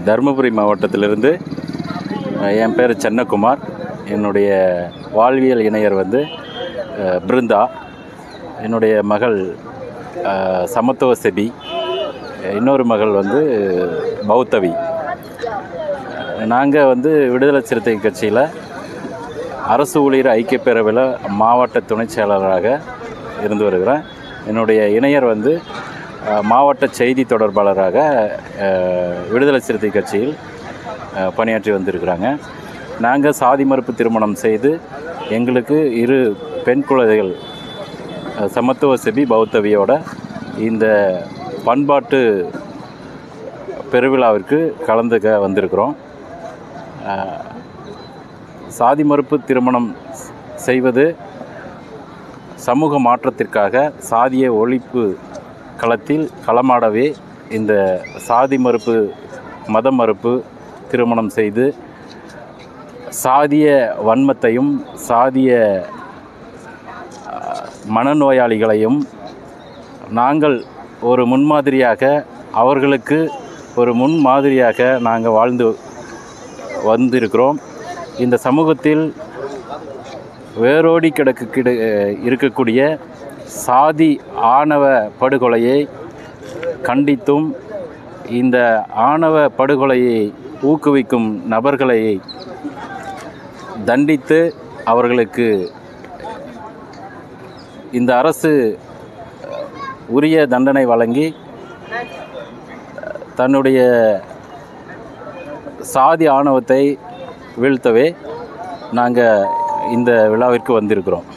தருமபுரி மாவட்டத்திலிருந்து என் பேர் சென்னகுமார். என்னுடைய வாழ்வியல் இணையர் வந்து பிருந்தா. என்னுடைய மகள் சமத்துவ செபி. இன்னொரு மகள் வந்து பௌத்தவி. நாங்கள் வந்து விடுதலை சிறுத்தை கட்சியில் அரசு ஊழியர் ஐக்கிய பேரவையில் மாவட்ட துணை செயலாளராக இருந்து வருகிறேன். என்னுடைய இணையர் வந்து மாவட்ட செய்தி தொடர்பாளராக விடுதலை சிறுத்தை கட்சியில் பணியாற்றி வந்திருக்கிறாங்க. நாங்கள் சாதி மறுப்பு திருமணம் செய்து எங்களுக்கு 2 பெண் குழந்தைகள் சமத்துவ செபி பௌத்தவியோட இந்த பண்பாட்டு பெருவிழாவிற்கு கலந்துக்க வந்திருக்கிறோம். சாதி மறுப்பு திருமணம் செய்வது சமூக மாற்றத்திற்காக சாதிய ஒழிப்பு களத்தில் களமாடவே இந்த சாதி மறுப்பு மத மறுப்பு திருமணம் செய்து சாதிய வன்மத்தையும் சாதிய மனநோயாளிகளையும் நாங்கள் ஒரு முன்மாதிரியாக அவர்களுக்கு ஒரு முன்மாதிரியாக நாங்கள் வாழ்ந்து வந்திருக்கிறோம். இந்த சமூகத்தில் வேரோடி இருக்கக்கூடிய சாதி ஆணவ படுகொலையை கண்டித்தும் இந்த ஆணவ படுகொலையை ஊக்குவிக்கும் நபர்களை தண்டித்து அவர்களுக்கு இந்த அரசு உரிய தண்டனை வழங்கி தன்னுடைய சாதி ஆணவத்தை வீழ்த்தவே நாங்கள் இந்த விழாவிற்கு வந்திருக்கிறோம்.